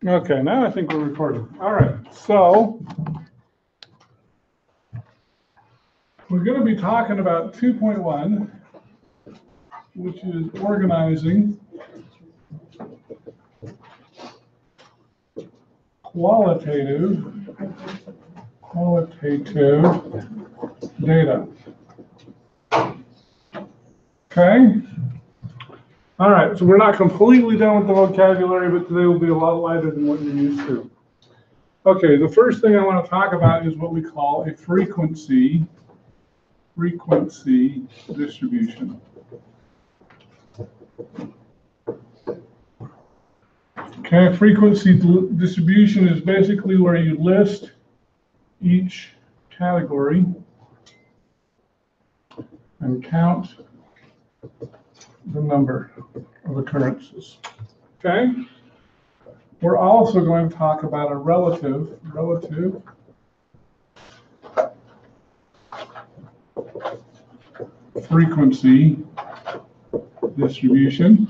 Okay, now I think we're recording. All right, so we're going to be talking about 2.1, which is organizing qualitative data. Okay? All right, so we're not completely done with the vocabulary, but today will be a lot lighter than what you're used to. Okay, the first thing I want to talk about is what we call a frequency distribution. Okay, frequency distribution is basically where you list each category and count the number of occurrences. Okay? We're also going to talk about a relative frequency distribution.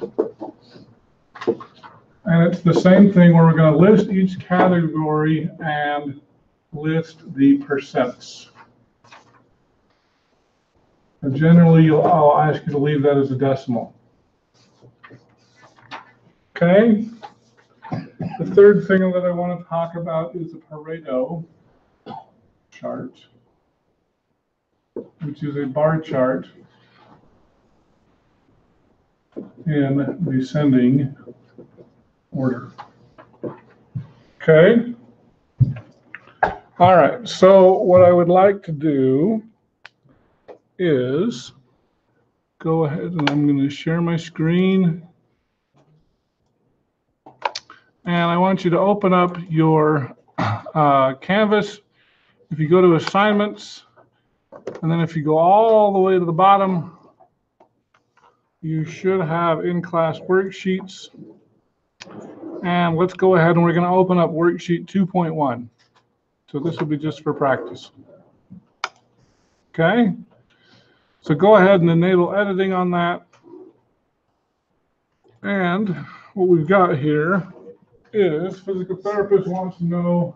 And it's the same thing where we're going to list each category and list the percents. And generally, I'll ask you to leave that as a decimal. Okay? The third thing that I want to talk about is the Pareto chart, which is a bar chart in descending order. Okay? All right, so what I would like to do is go ahead and I'm going to share my screen. And I want you to open up your Canvas. If you go to assignments, and then if you go all the way to the bottom, you should have in-class worksheets. And let's go ahead and we're going to open up worksheet 2.1. So this will be just for practice. Okay? So go ahead and enable editing on that. And what we've got here is physical therapist wants to know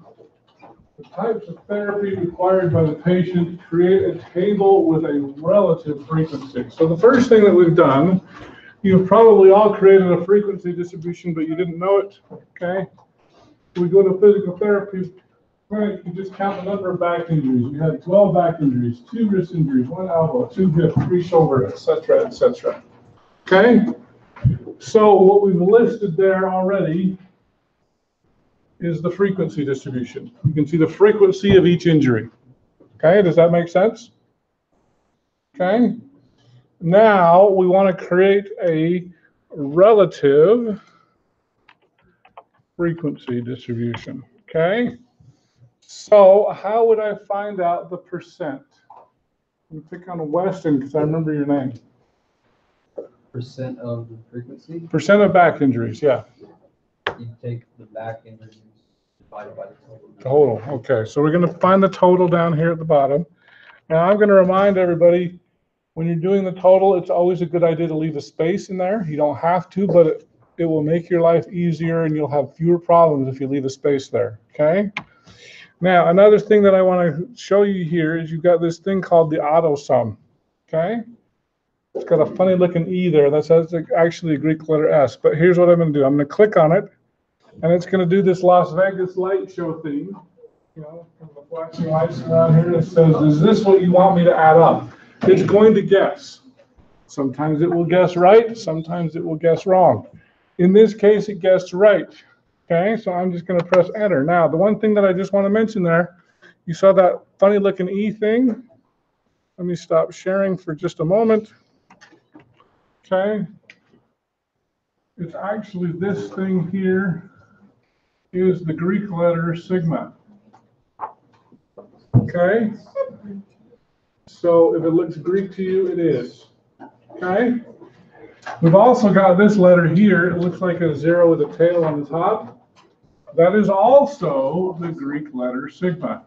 the types of therapy required by the patient, create a table with a relative frequency. So the first thing that we've done, you've probably all created a frequency distribution, but you didn't know it, okay? We go to physical therapy, right, you just count the number of back injuries. We had 12 back injuries, 2 wrist injuries, 1 elbow, 2 hip, 3 shoulder, etc., etc. Okay? So what we've listed there already is the frequency distribution. You can see the frequency of each injury. Okay, does that make sense? Okay. Now we want to create a relative frequency distribution. Okay. So how would I find out the percent? Let me click on Weston because I remember your name. Percent of the frequency? Percent of back injuries, yeah. You take the back injuries divided by the total. Total, okay. So we're going to find the total down here at the bottom. Now I'm going to remind everybody, when you're doing the total, it's always a good idea to leave a space in there. You don't have to, but it will make your life easier and you'll have fewer problems if you leave a space there, okay? Now, another thing that I want to show you here is you've got this thing called the Autosum, okay? It's got a funny looking E there. That's actually a Greek letter S, but here's what I'm going to do. I'm going to click on it, and it's going to do this Las Vegas light show thing. You know, the flashing lights around here. It says, is this what you want me to add up? It's going to guess. Sometimes it will guess right. Sometimes it will guess wrong. In this case, it guessed right. Okay, so I'm just going to press enter. Now, the one thing that I just want to mention there, you saw that funny looking E thing? Let me stop sharing for just a moment. Okay. It's actually this thing here is the Greek letter sigma. Okay. So if it looks Greek to you, it is. Okay. We've also got this letter here. It looks like a 0 with a tail on the top. That is also the Greek letter sigma.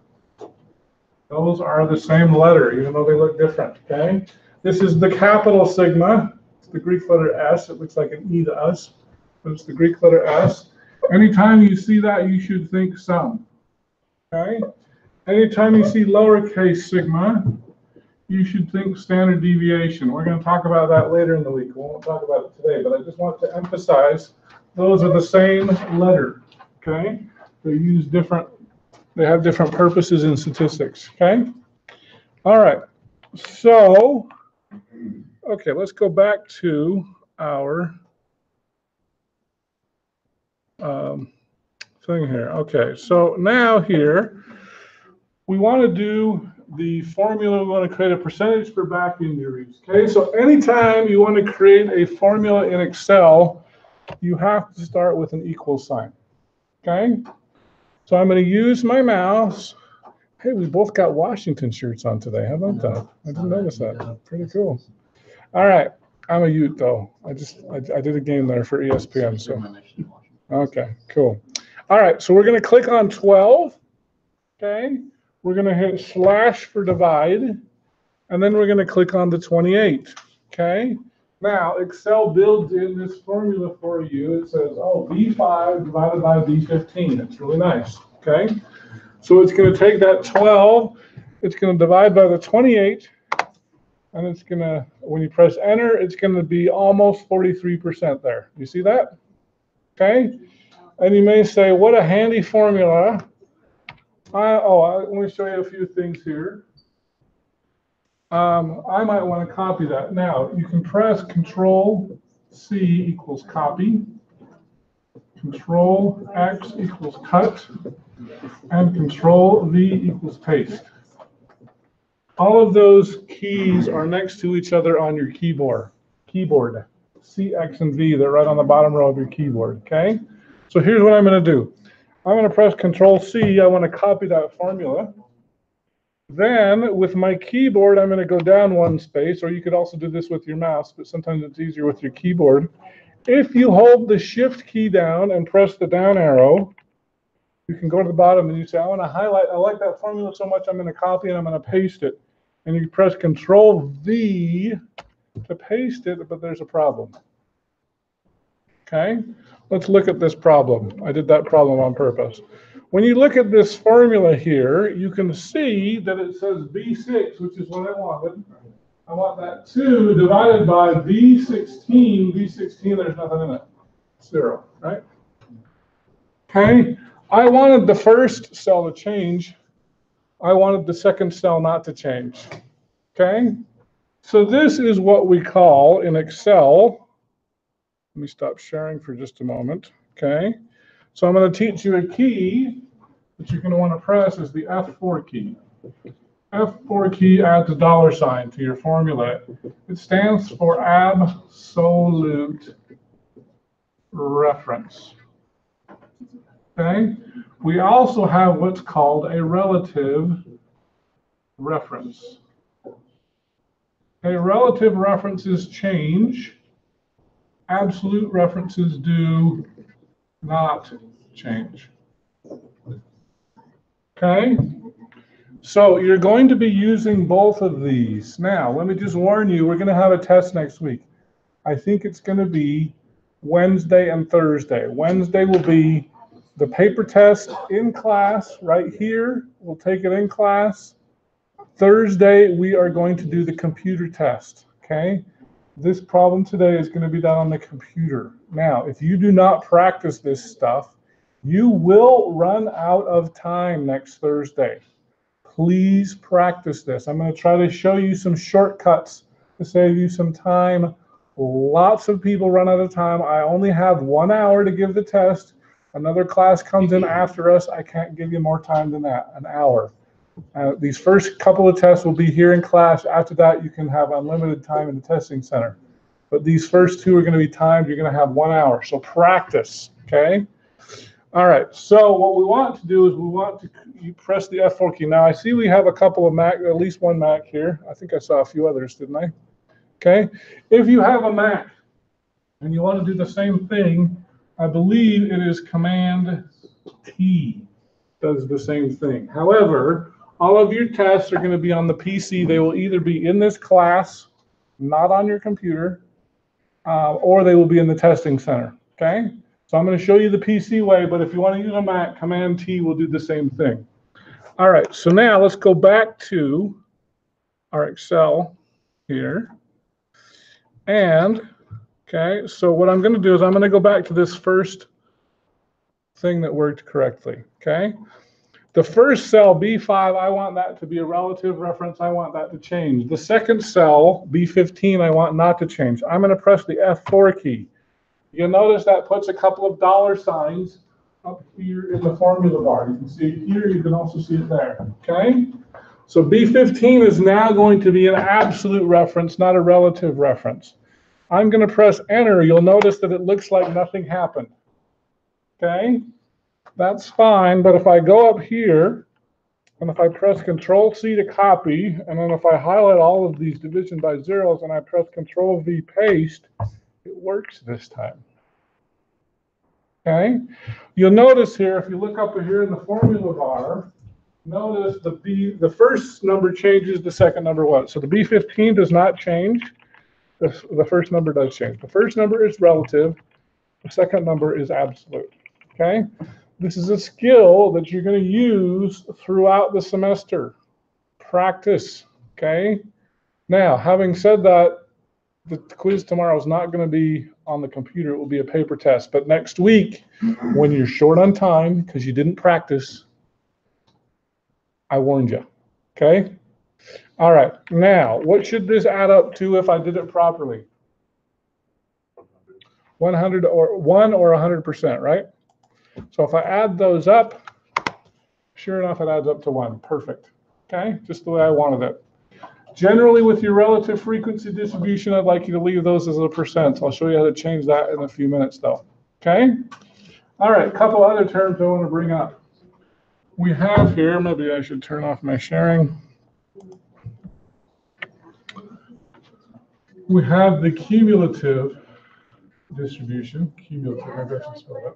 Those are the same letter, even though they look different. Okay. This is the capital sigma. It's the Greek letter S. It looks like an E to us, but it's the Greek letter S. Anytime you see that, you should think sum. Okay? Anytime you see lowercase sigma, you should think standard deviation. We're going to talk about that later in the week. We won't talk about it today, but I just want to emphasize those are the same letter. Okay? They have different purposes in statistics. Okay? All right. So, okay, let's go back to our thing here. Okay, so now here, we want to do the formula. We want to create a percentage for back injuries. Okay, so anytime you want to create a formula in Excel, you have to start with an equal sign. Okay, so I'm going to use my mouse. Hey, we both got Washington shirts on today. How about that? I didn't notice that. Pretty cool. All right, I'm a Ute though. I did a game there for ESPN. So okay, cool. All right, so we're going to click on 12. Okay, we're going to hit slash for divide, and then we're going to click on the 28. Okay, now Excel builds in this formula for you. It says, oh, B5 divided by B15. It's really nice. Okay, so it's going to take that 12, it's going to divide by the 28, and it's going to, when you press enter, it's going to be almost 43% there. You see that? Okay, and you may say, what a handy formula. Let me show you a few things here. I might want to copy that. Now, you can press Control-C equals copy, Control-X equals cut, and Control-V equals paste. All of those keys are next to each other on your keyboard. C, X, and V, they're right on the bottom row of your keyboard, okay? So here's what I'm going to do. I'm going to press Control-C. I want to copy that formula. Then, with my keyboard, I'm going to go down one space, or you could also do this with your mouse, but sometimes it's easier with your keyboard. If you hold the Shift key down and press the down arrow, you can go to the bottom and you say, I want to highlight, I like that formula so much, I'm going to copy and I'm going to paste it. And you press Control-V to paste it, but there's a problem. Okay, let's look at this problem. I did that problem on purpose. When you look at this formula here, you can see that it says B6, which is what I wanted. I want that 2 divided by B16. B16, there's nothing in it. 0, right? Okay, I wanted the first cell to change. I wanted the second cell not to change. Okay, so this is what we call in Excel. Let me stop sharing for just a moment. Okay, so I'm going to teach you a key that you're going to want to press is the F4 key. F4 key adds a $ to your formula. It stands for absolute reference. Okay, we also have what's called a relative reference. A relative references change. Absolute references do not change. Okay, so you're going to be using both of these. Now, let me just warn you, we're going to have a test next week. I think it's going to be Wednesday and Thursday. Wednesday will be the paper test in class right here. We'll take it in class. Thursday, we are going to do the computer test, okay? This problem today is going to be done on the computer. Now, if you do not practice this stuff, you will run out of time next Thursday. Please practice this. I'm going to try to show you some shortcuts to save you some time. Lots of people run out of time. I only have 1 hour to give the test. Another class comes in after us. I can't give you more time than that, an hour. These first couple of tests will be here in class. After that, you can have unlimited time in the testing center. But these first two are going to be timed. You're going to have 1 hour. So practice, okay? All right. So what we want to do is we want to press the F4 key. Now, I see we have a couple of Mac, at least one Mac here. I think I saw a few others, didn't I? Okay. If you have a Mac and you want to do the same thing, I believe it is Command-T does the same thing. However, all of your tests are going to be on the PC. They will either be in this class, not on your computer, or they will be in the testing center, okay? So I'm going to show you the PC way, but if you want to use a Mac, Command T will do the same thing. All right, so now let's go back to our Excel here. And, okay, so what I'm going to do is I'm going to go back to this first thing that worked correctly, okay? The first cell, B5, I want that to be a relative reference. I want that to change. The second cell, B15, I want not to change. I'm going to press the F4 key. You'll notice that puts a couple of dollar signs up here in the formula bar. You can see it here. You can also see it there, okay? So B15 is now going to be an absolute reference, not a relative reference. I'm going to press enter. You'll notice that it looks like nothing happened, okay? That's fine, but if I go up here, and if I press Control-C to copy, and then if I highlight all of these division by zeros, and I press Control-V paste, it works this time. Okay? You'll notice here, if you look up here in the formula bar, notice the first number changes, the second number what? So the B15 does not change. The first number does change. The first number is relative. The second number is absolute. Okay? This is a skill that you're going to use throughout the semester. Practice, okay? Now, having said that, the quiz tomorrow is not going to be on the computer. It will be a paper test. But next week, when you're short on time because you didn't practice, I warned you, okay? All right, now, what should this add up to if I did it properly? 100 or 1 or 100%, right? So if I add those up, sure enough, it adds up to 1. Perfect. Okay, just the way I wanted it. Generally, with your relative frequency distribution, I'd like you to leave those as a percent. I'll show you how to change that in a few minutes, though. Okay? All right, a couple other terms I want to bring up. We have here, maybe I should turn off my sharing. We have the cumulative distribution. Cumulative, maybe I should spell that.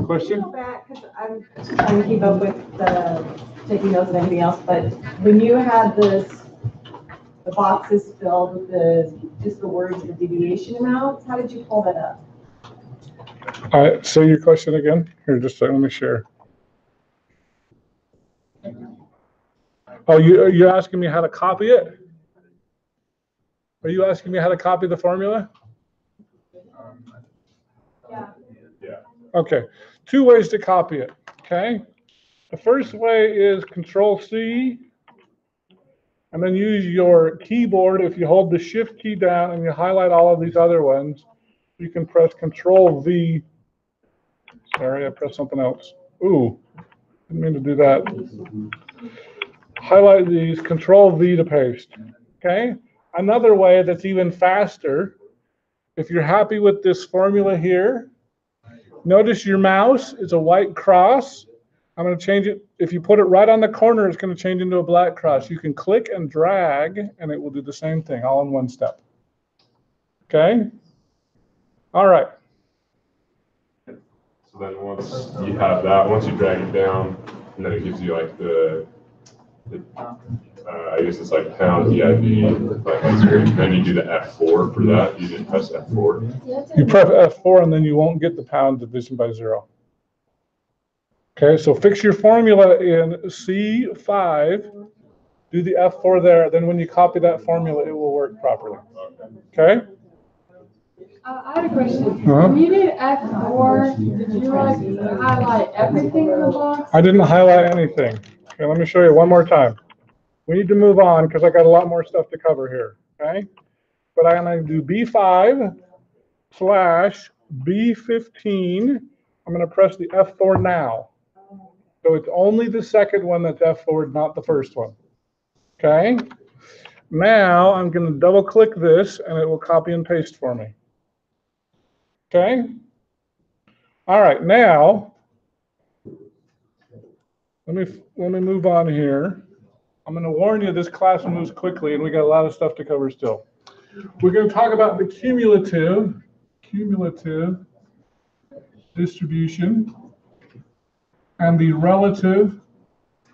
Question? Go back, because I'm trying to keep up with the taking notes and everything else, but when you had the boxes filled with just the words, the deviation amounts, how did you pull that up? All right, say your question again. Here, just a second, let me share. Oh, you're asking me how to copy it? Are you asking me how to copy the formula? Yeah. Okay, 2 ways to copy it, okay? The first way is Control-C, and then use your keyboard. If you hold the Shift key down and you highlight all of these other ones, you can press Control-V. Sorry, I pressed something else. Ooh, didn't mean to do that. Highlight these, Control-V to paste, okay? Another way that's even faster, if you're happy with this formula here, notice your mouse is a white cross. I'm going to change it. If you put it right on the corner, it's going to change into a black cross. You can click and drag, and it will do the same thing, all in one step. Okay? All right. So then once you have that, once you drag it down, and then it gives you like I guess it's like pound DIV, like then you do the F4 for that. You just press F4. You press F4 and then you won't get the pound division by 0. Okay, so fix your formula in C5, do the F4 there, then when you copy that formula, it will work properly. Okay? I had a question. When you did F4, did you like highlight everything in the box? I didn't highlight anything. Okay, let me show you one more time. We need to move on because I got a lot more stuff to cover here, okay? But I'm going to do B5 / B15. I'm going to press the F4 now. So it's only the second one that's F4, not the first one, okay? Now I'm going to double click this and it will copy and paste for me. Okay? All right, now let me move on here. I'm going to warn you, this class moves quickly, and we got a lot of stuff to cover still. We're going to talk about the cumulative distribution and the relative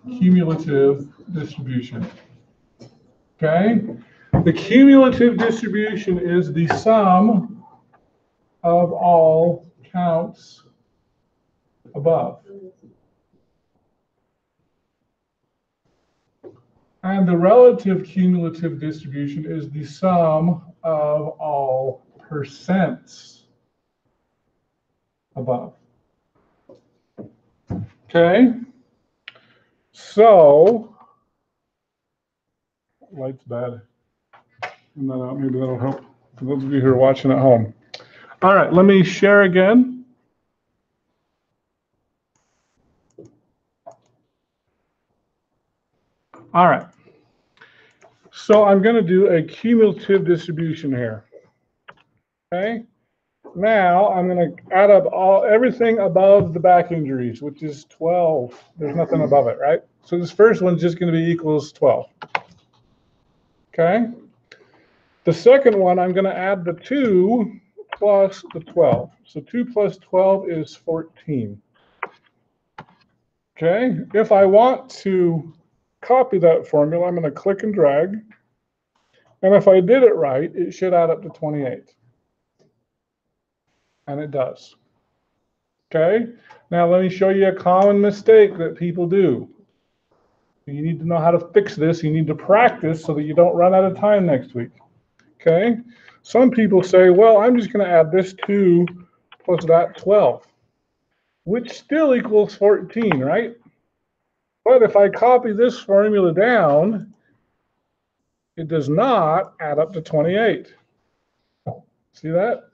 cumulative distribution. Okay? The cumulative distribution is the sum of all counts above. And the relative cumulative distribution is the sum of all percents above. Okay? So, light's bad. And then maybe that'll help for those of you who are watching at home. All right, let me share again. All right. So I'm going to do a cumulative distribution here. Okay. Now I'm going to add up everything above the back injuries, which is 12. There's nothing above it, right? So this first one's just going to be equals 12. Okay. The second one, I'm going to add the 2 plus the 12. So 2 plus 12 is 14. Okay. If I want to copy that formula, I'm going to click and drag. And if I did it right, it should add up to 28. And it does. Okay? Now let me show you a common mistake that people do. You need to know how to fix this. You need to practice so that you don't run out of time next week. Okay? Some people say, well, I'm just going to add this 2 plus that 12, which still equals 14, right? But if I copy this formula down, it does not add up to 28. See that?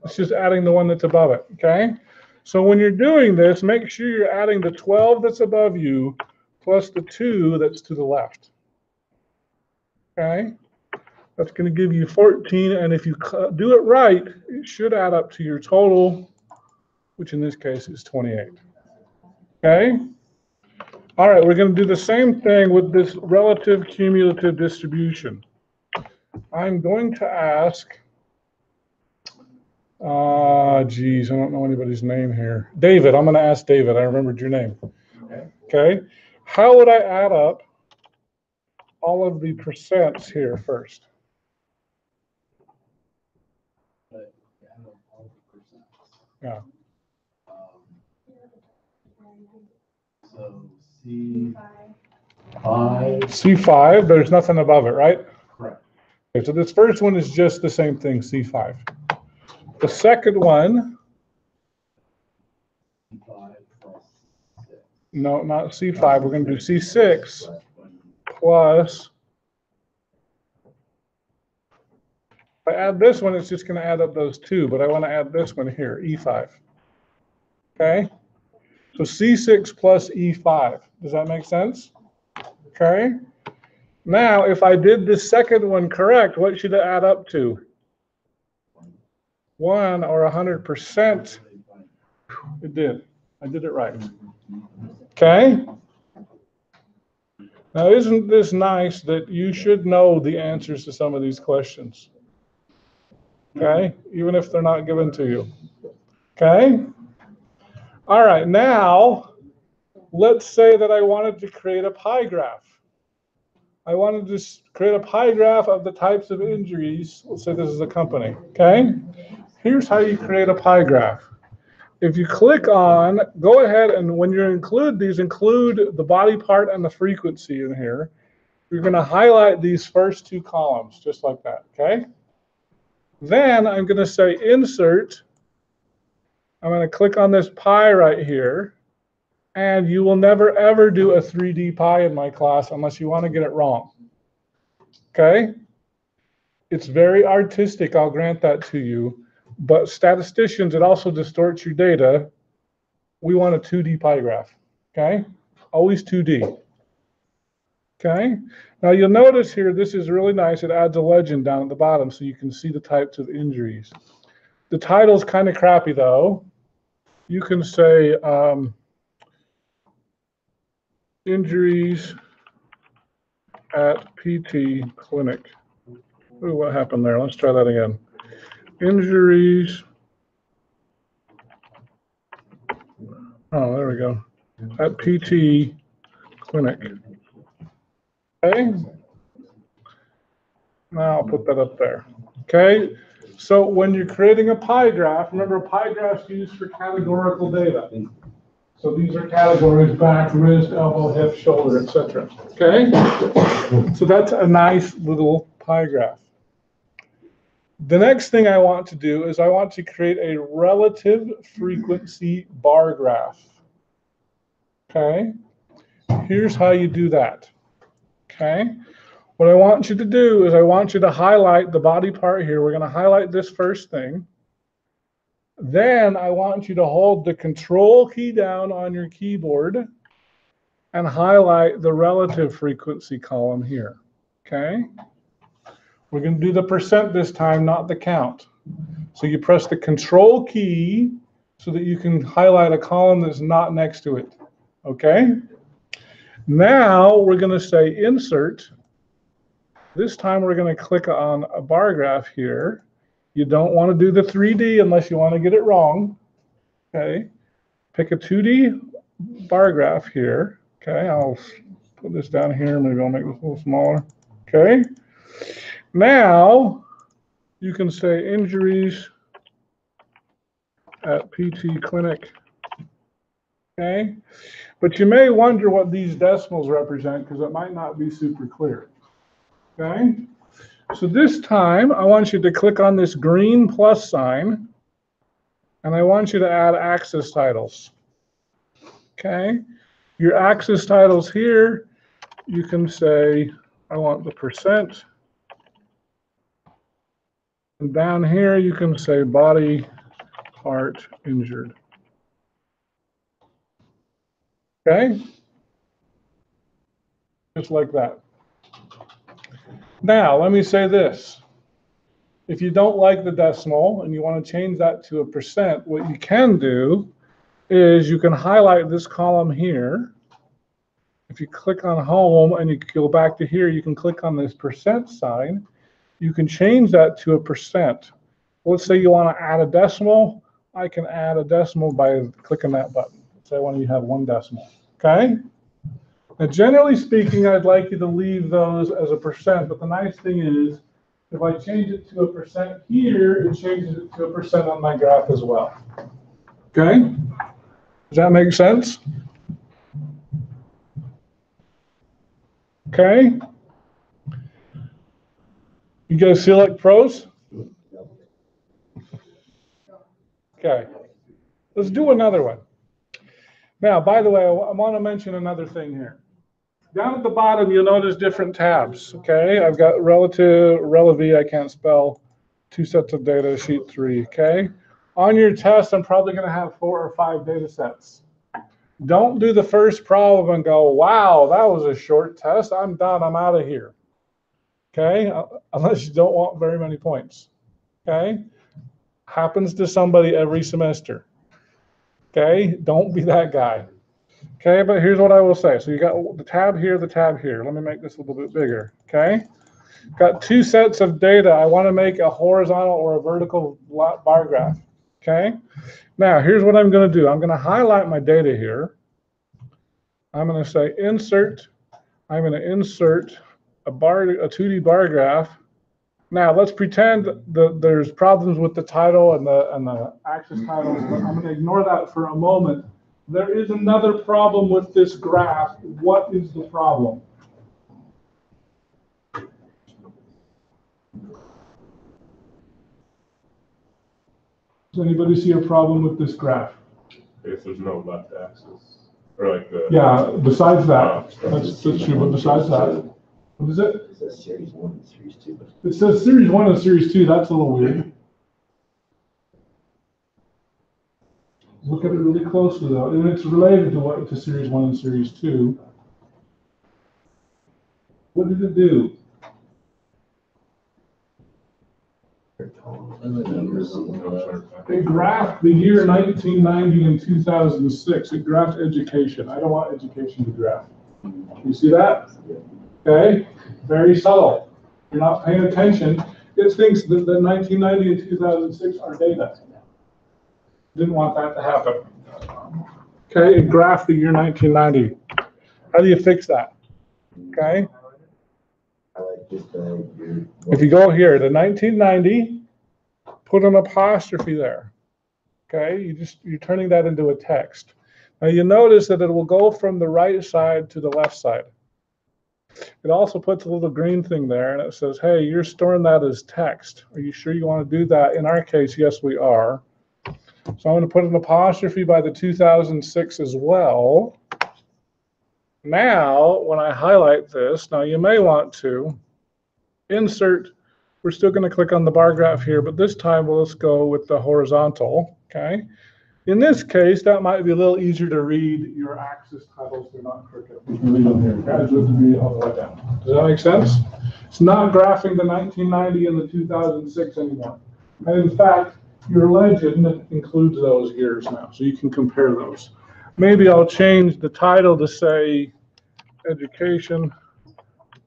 It's just adding the one that's above it, okay? So when you're doing this, make sure you're adding the 12 that's above you plus the 2 that's to the left, okay? That's going to give you 14, and if you do it right, it should add up to your total, which in this case is 28, okay? All right, we're going to do the same thing with this relative cumulative distribution. I'm going to ask, geez, I don't know anybody's name here. David, I'm going to ask David. I remembered your name. Okay. How would I add up all of the percents here first? Yeah. So C5. C5, there's nothing above it, right? Correct. Okay, so this first one is just the same thing, C5. The second one, C5 plus 6. no, not C5. We're going to do C6 plus, if I add this one, it's just going to add up those 2, but I want to add this one here, E5. Okay? So C6 plus E5. Does that make sense? Okay? Now, if I did this second one correct, what should it add up to? 1 or 100%. It did. I did it right. Okay? Now, isn't this nice that you should know the answers to some of these questions? Okay? Even if they're not given to you. Okay? All right, now, let's say that I wanted to create a pie graph. I wanted to create a pie graph of the types of injuries. Let's say this is a company, okay? Here's how you create a pie graph. If you click on, go ahead and when you include these, include the body part and the frequency in here. You're going to highlight these first 2 columns, just like that, okay? Then I'm going to say insert. I'm going to click on this pie right here. And you will never, ever do a 3D pie in my class unless you want to get it wrong. Okay? It's very artistic, I'll grant that to you. But statisticians, it also distorts your data. We want a 2D pie graph. Okay? Always 2D. Okay? Now you'll notice here, this is really nice. It adds a legend down at the bottom so you can see the types of injuries. The title's kind of crappy though. You can say, injuries at PT clinic. Ooh, what happened there? Let's try that again. Injuries. Oh, there we go. At PT clinic. Okay. Now I'll put that up there. Okay. So when you're creating a pie graph, remember a pie graph is used for categorical data. So these are categories: back, wrist, elbow, hip, shoulder, etc. Okay? So that's a nice little pie graph. The next thing I want to do is I want to create a relative frequency bar graph. Okay? Here's how you do that. Okay? What I want you to do is I want you to highlight the body part here. We're going to highlight this first thing. Then I want you to hold the control key down on your keyboard and highlight the relative frequency column here. Okay? We're going to do the percent this time, not the count. So you press the control key so that you can highlight a column that's not next to it. Okay? Now we're going to say insert. This time we're going to click on a bar graph here. You don't want to do the 3D unless you want to get it wrong. Okay? Pick a 2D bar graph here. Okay, I'll put this down here. Maybe I'll make this a little smaller. Okay? Now you can say injuries at PT clinic. Okay? But you may wonder what these decimals represent because it might not be super clear. Okay? So this time, I want you to click on this green plus sign, and I want you to add axis titles. Okay? Your axis titles here, you can say, I want the percent. And down here, you can say body part injured. Okay? Just like that. Now, let me say this. If you don't like the decimal and you want to change that to a percent, what you can do is you can highlight this column here. If you click on home and you go back to here, you can click on this percent sign. You can change that to a percent. Let's say you want to add a decimal. I can add a decimal by clicking that button. Say when you have one decimal. Okay? Now, generally speaking, I'd like you to leave those as a percent, but the nice thing is, if I change it to a percent here, it changes it to a percent on my graph as well. Okay? Does that make sense? Okay? You guys feel like pros? Okay. Let's do another one. Now, by the way, I want to mention another thing here. Down at the bottom, you'll notice different tabs, okay? I've got relative, relev, I can't spell, 2 sets of data, sheet 3, okay? On your test, I'm probably going to have 4 or 5 data sets. Don't do the first problem and go, wow, that was a short test. I'm done. I'm out of here, okay? Unless you don't want very many points, okay? Happens to somebody every semester, okay? Don't be that guy. Okay, but here's what I will say. So you got the tab here, the tab here. Let me make this a little bit bigger, okay? Got 2 sets of data. I want to make a horizontal or a vertical bar graph, okay? Now, here's what I'm going to do. I'm going to highlight my data here. I'm going to say insert. I'm going to insert a 2D bar graph. Now, let's pretend that there's problems with the title and the axis titles, but I'm going to ignore that for a moment. There is another problem with this graph. What is the problem? Does anybody see a problem with this graph? If there's no left axis, or like the... Yeah, besides that, that's true, but besides that, what is it? It says series 1 and series 2. It says series 1 and series 2, that's a little weird. Look at it really closely though, and it's related to series 1 and series 2. What did it do? It graphed the year 1990 and 2006. It graphed education. I don't want education to graph. You see that? Okay, very subtle. You're not paying attention. It thinks that 1990 and 2006 are data. Didn't want that to happen. Okay, it graphed the year 1990. How do you fix that? Okay. I like just year. If you go here to 1990, put an apostrophe there. Okay, you're turning that into a text. Now you notice that it will go from the right side to the left side. It also puts a little green thing there, and it says, hey, you're storing that as text. Are you sure you want to do that? In our case, yes, we are. So I'm going to put an apostrophe by the 2006 as well. Now, when I highlight this, now you may want to insert, we're still going to click on the bar graph here, but this time let's go with the horizontal, okay? In this case, that might be a little easier to read your axis titles. They're not crooked. You can read them here. Graduate degree all the way down. Does that make sense? It's not graphing the 1990 and the 2006 anymore. And in fact, your legend includes those years now, so you can compare those. Maybe I'll change the title to say education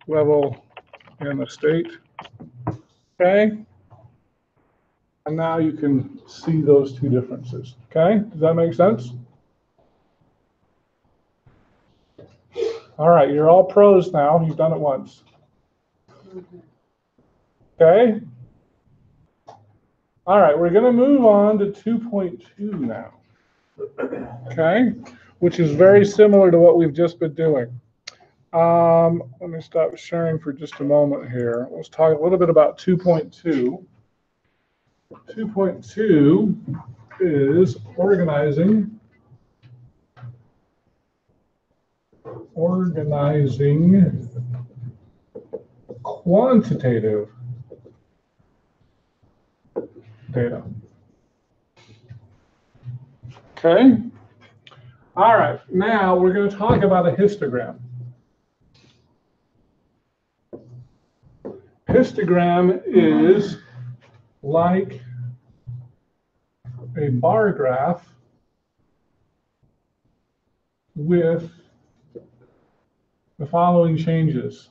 level in the state. Okay? And now you can see those two differences. Okay? Does that make sense? All right, you're all pros now. You've done it once. Okay? All right, we're going to move on to 2.2 now. Okay? Which is very similar to what we've just been doing. Let me stop sharing for just a moment here. Let's talk a little bit about 2.2. 2.2 is organizing quantitative data. Okay? All right, now we're going to talk about a histogram. Histogram is like a bar graph with the following changes.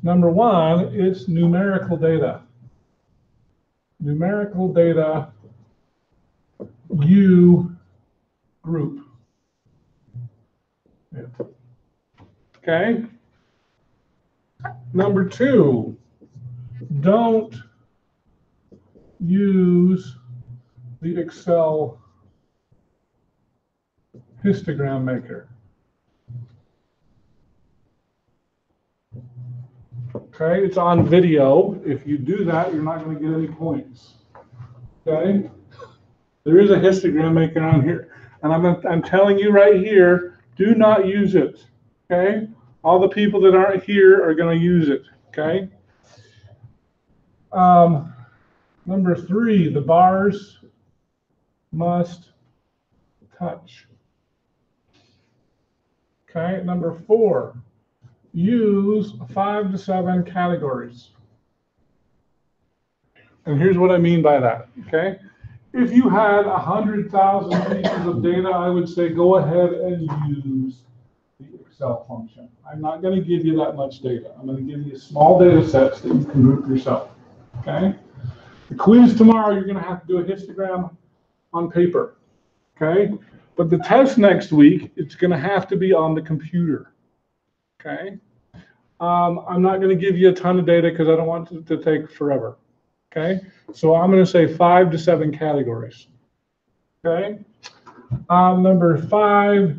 Number one, it's numerical data. Numerical data U group. Okay? Number two, don't use the Excel Histogram Maker. Okay, it's on video. If you do that, you're not going to get any points. Okay? There is a Histogram Maker on here. And I'm telling you right here, do not use it. Okay? All the people that aren't here are going to use it. Okay? Number three, the bars must touch. Okay, number four, use 5 to 7 categories. And here's what I mean by that, okay? If you had 100,000 pieces of data, I would say go ahead and use the Excel function. I'm not going to give you that much data. I'm going to give you small data sets that you can group yourself, okay? The quiz tomorrow, you're going to have to do a histogram on paper, okay? But the test next week, it's going to have to be on the computer, okay? I'm not going to give you a ton of data because I don't want it to take forever, okay? So I'm going to say 5 to 7 categories, okay? Number 5,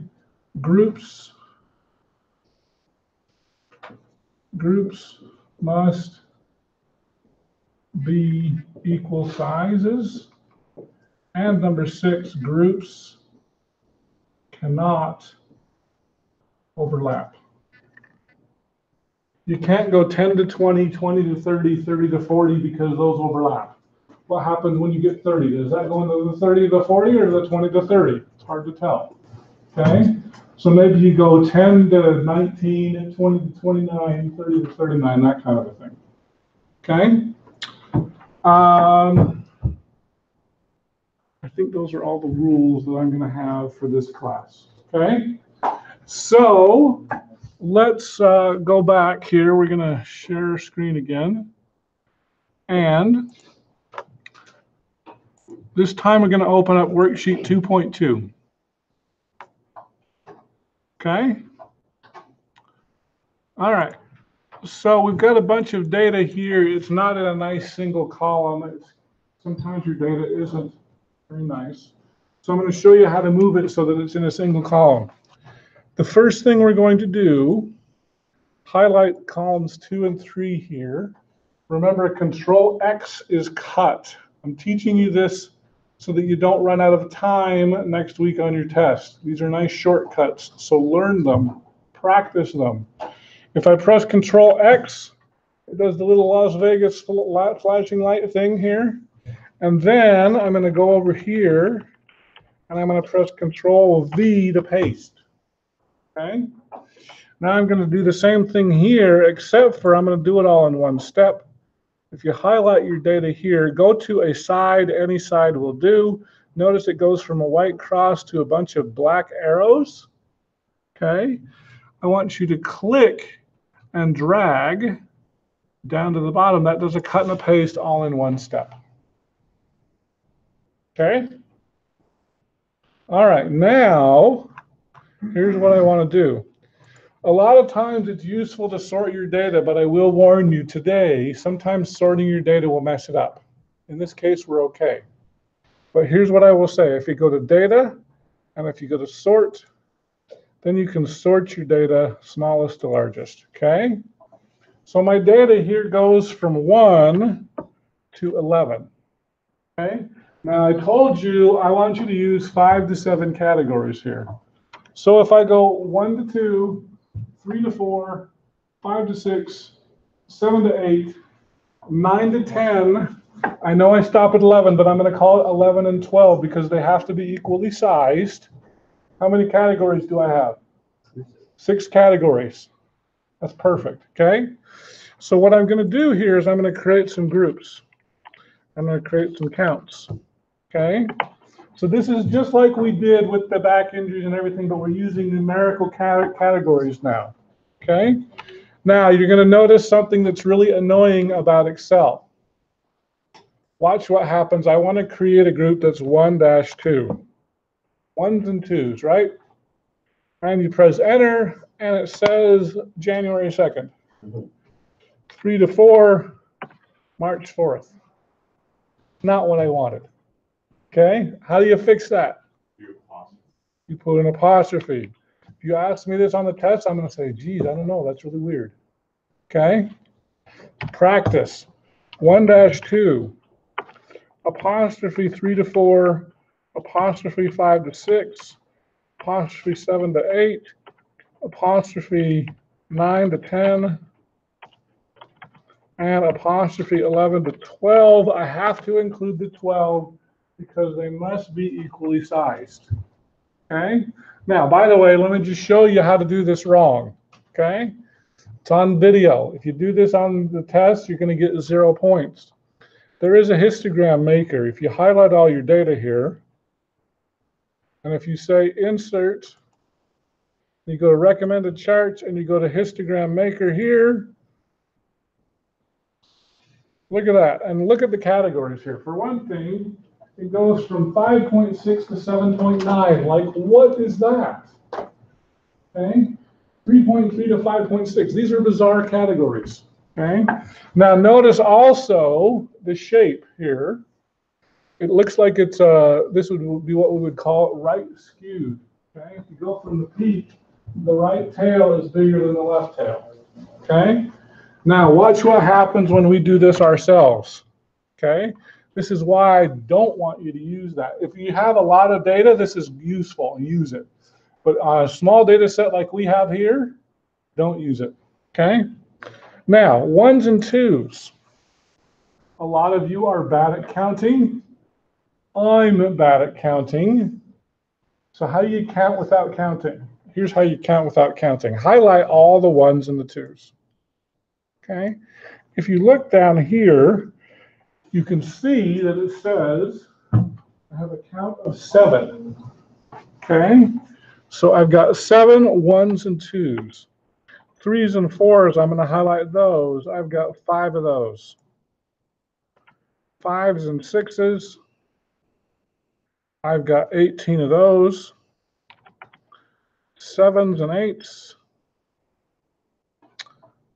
groups must be equal sizes. And number 6, groups cannot overlap. You can't go 10 to 20, 20 to 30, 30 to 40 because those overlap. What happens when you get 30? Does that go into the 30 to 40 or the 20 to 30? It's hard to tell. Okay? So maybe you go 10 to 19, 20 to 29, 30 to 39, that kind of a thing. Okay? I think those are all the rules that I'm going to have for this class. Okay? So let's go back here. We're going to share screen again. And this time we're going to open up worksheet 2.2. Okay? All right. So we've got a bunch of data here. It's not in a nice single column. It's Sometimes your data isn't very nice. So I'm going to show you how to move it so that it's in a single column. The first thing we're going to do, highlight columns 2 and 3 here. Remember, Control X is cut. I'm teaching you this so that you don't run out of time next week on your test. These are nice shortcuts, so learn them, practice them. If I press Control X, it does the little Las Vegas flashing light thing here. And then I'm going to go over here and I'm going to press Control V to paste. Okay? Now I'm going to do the same thing here, except for I'm going to do it all in one step. If you highlight your data here, go to a side, any side will do. Notice it goes from a white cross to a bunch of black arrows. Okay? I want you to click and drag down to the bottom. That does a cut and a paste all in one step. Okay? All right, now, here's what I want to do. A lot of times it's useful to sort your data, but I will warn you today, sometimes sorting your data will mess it up. In this case, we're okay. But here's what I will say. If you go to Data, and if you go to Sort, then you can sort your data smallest to largest, okay? So my data here goes from 1 to 11, okay? Now I told you I want you to use 5 to 7 categories here. So if I go 1 to 2, 3 to 4, 5 to 6, 7 to 8, 9 to 10, I know I stop at 11, but I'm going to call it 11 and 12 because they have to be equally sized. How many categories do I have? 6 categories. That's perfect, okay? So what I'm going to do here is I'm going to create some groups. I'm going to create some counts, okay? So this is just like we did with the back injuries and everything, but we're using numerical categories now, okay? Now you're going to notice something that's really annoying about Excel. Watch what happens. I want to create a group that's 1-2. 1s and 2s, right? And you press enter, and it says January 2nd. 3 to 4, March 4th. Not what I wanted. Okay? How do you fix that? You put an apostrophe. If you ask me this on the test, I'm going to say, geez, I don't know. That's really weird. Okay? Practice. 1-2, apostrophe 3 to 4, apostrophe 5 to 6, apostrophe 7 to 8, apostrophe 9 to 10, and apostrophe 11 to 12. I have to include the 12 because they must be equally sized. Okay? Now, by the way, let me just show you how to do this wrong. Okay? It's on video. If you do this on the test, you're going to get 0 points. There is a histogram maker. If you highlight all your data here, and if you say Insert, you go to Recommended Charts, and you go to Histogram Maker here, look at that, and look at the categories here. For one thing, it goes from 5.6 to 7.9. Like, what is that? Okay? 3.3 to 5.6. These are bizarre categories. Okay? Now, notice also the shape here. It looks like it's, this would be what we would call right skewed. Okay? If you go from the peak, the right tail is bigger than the left tail. Okay? Now, watch what happens when we do this ourselves. Okay? This is why I don't want you to use that. If you have a lot of data, this is useful. Use it. But on a small data set like we have here, don't use it. Okay? Now, 1s and 2s. A lot of you are bad at counting. I'm bad at counting. So how do you count without counting? Here's how you count without counting. Highlight all the 1s and the 2s. Okay? If you look down here, you can see that it says I have a count of 7. Okay? So I've got 7 1s and 2s. 3s and 4s, I'm going to highlight those. I've got 5 of those. 5s and 6s, I've got 18 of those. 7s and 8s,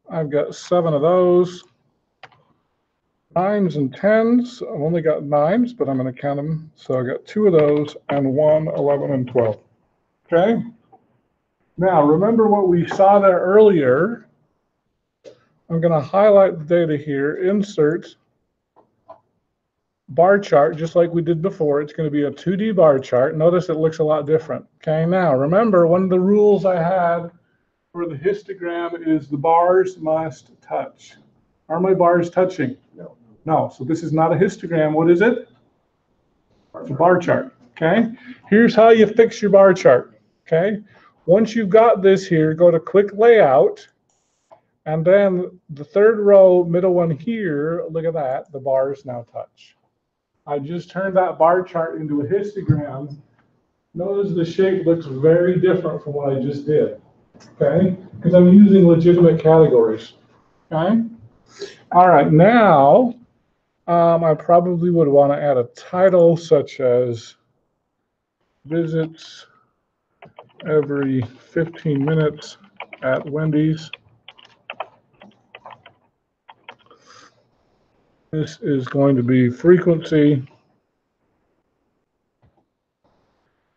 I've got 7 of those. 9s and 10s. I've only got 9s, but I'm going to count them. So I got 2 of those and 1, 11, and 12. Okay? Now, remember what we saw there earlier. I'm going to highlight the data here, insert bar chart, just like we did before. It's going to be a 2D bar chart. Notice it looks a lot different. Okay, now remember, one of the rules I had for the histogram is the bars must touch. Are my bars touching? No. No, so this is not a histogram. What is it? It's a bar chart. Okay, here's how you fix your bar chart. Okay, once you've got this here, go to quick layout, and then the third row, middle one here, look at that, the bars now touch. I just turned that bar chart into a histogram. Notice the shape looks very different from what I just did. Okay, because I'm using legitimate categories. Okay, all right, now I probably would want to add a title such as visits every 15 minutes at Wendy's. This is going to be frequency.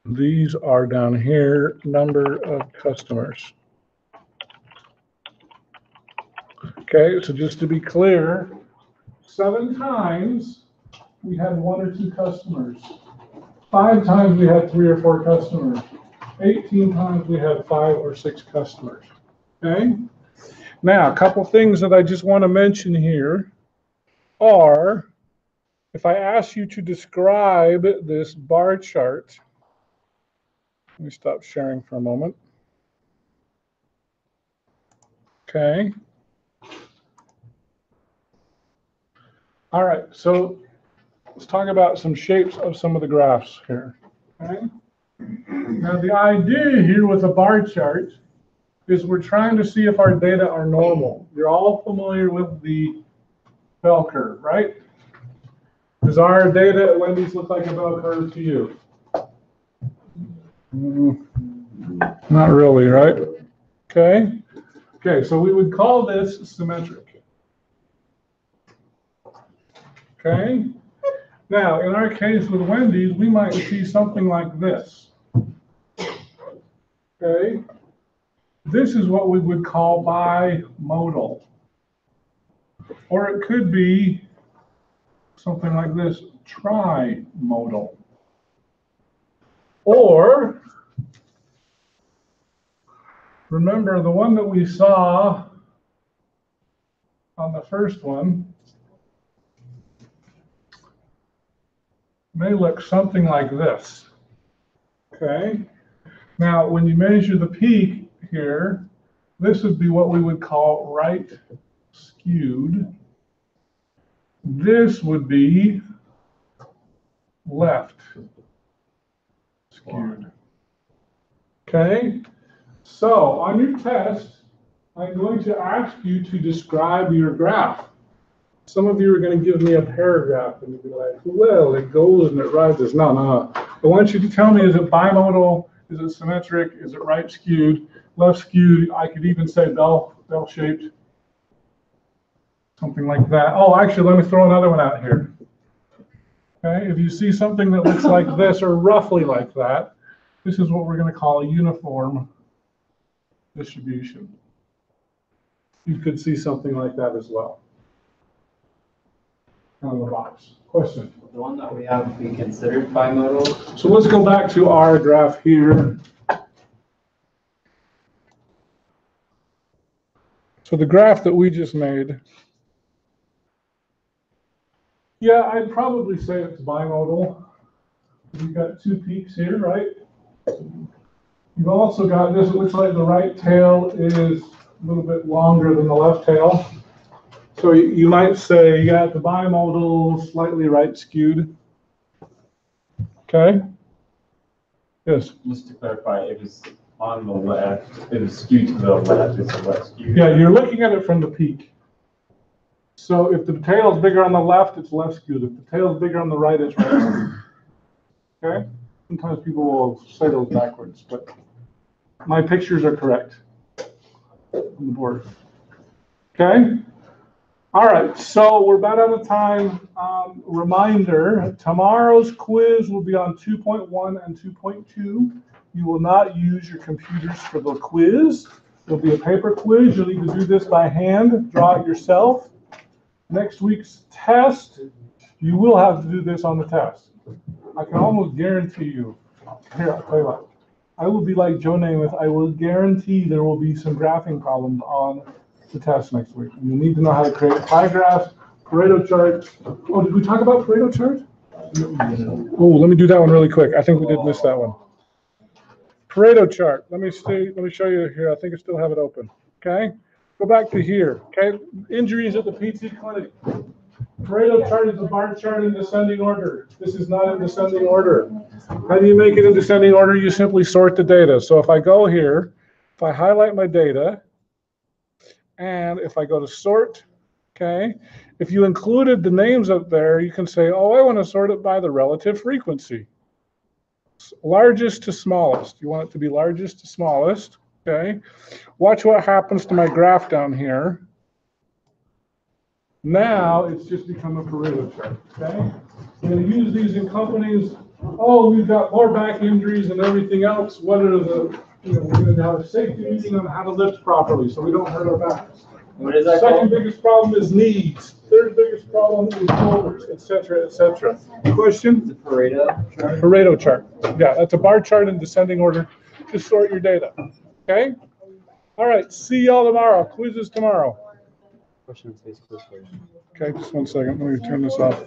These are down here, number of customers. Okay, so just to be clear, 7 times we had 1 or 2 customers. 5 times we had 3 or 4 customers. 18 times we had 5 or 6 customers. Okay? Now, a couple things that I just want to mention here are, if I ask you to describe this bar chart, let me stop sharing for a moment. Okay. All right, so let's talk about some shapes of some of the graphs here. Okay. Now the idea here with a bar chart is we're trying to see if our data are normal. You're all familiar with the bell curve, right? Does our data at Wendy's look like a bell curve to you? Not really, right? Okay. Okay, so we would call this symmetric. Okay. Now, in our case with Wendy's, we might see something like this. Okay. This is what we would call bimodal. Or it could be something like this, trimodal. Or, remember the one that we saw on the first one may look something like this. Okay. Now, when you measure the peak here, this would be what we would call right skewed. This would be left skewed. Okay. So on your test, I'm going to ask you to describe your graph. Some of you are going to give me a paragraph and you'll be like, well, it goes and it rises. No, no, no. I want you to tell me, is it bimodal? Is it symmetric? Is it right skewed? Left skewed? I could even say bell-shaped. Something like that. Oh, actually, let me throw another one out here. Okay, if you see something that looks like this or roughly like that, this is what we're going to call a uniform distribution. You could see something like that as well on the box. Question? The one that we have be considered bimodal. So let's go back to our graph here. So the graph that we just made, yeah, I'd probably say it's bimodal. We've got 2 peaks here, right? You've also got this, it looks like the right tail is a little bit longer than the left tail. So you might say, yeah, the bimodal, slightly right skewed. Okay? Yes? Just to clarify, it was on the left, it was skewed to the left, it's left skewed. Yeah, you're looking at it from the peak. So if the tail is bigger on the left, it's left skewed. If the tail is bigger on the right, it's right skewed. Okay? Sometimes people will say those backwards, but my pictures are correct on the board. Okay? All right, so we're about out of time. Reminder, tomorrow's quiz will be on 2.1 and 2.2. You will not use your computers for the quiz. There'll be a paper quiz. You'll need to do this by hand, draw it yourself. Next week's test, you will have to do this on the test. I can almost guarantee you. Here, I'll tell you what. I will be like Joe Namath. I will guarantee there will be some graphing problems on the test next week. And you'll need to know how to create pie graphs, Pareto charts. Oh, did we talk about Pareto charts? Oh, let me do that one really quick. I think we did miss that one. Pareto chart. Let me show you here. I think I still have it open. Okay. Go back to here. Okay. Injuries at the PT clinic. Pareto chart is a bar chart in descending order. This is not in descending order. How do you make it in descending order? You simply sort the data. So if I go here, if I highlight my data, and if I go to sort, okay, if you included the names up there, you can say, oh, I want to sort it by the relative frequency. Largest to smallest. You want it to be largest to smallest, okay? Watch what happens to my graph down here. Now it's just become a Pareto chart, okay? I'm going to use these in companies. Oh, we've got more back injuries and everything else. What are the, we're going to have a safety meeting on how to lift properly so we don't hurt our backs. What is that Second called? biggest problem is knees. Third biggest problem is shoulders, etc., etc. Question? The Pareto chart? Pareto chart. Yeah, that's a bar chart in descending order. Just sort your data. Okay? All right. See y'all tomorrow. Quizzes tomorrow. Question face quiz first. Okay, just one second. Let me turn this off.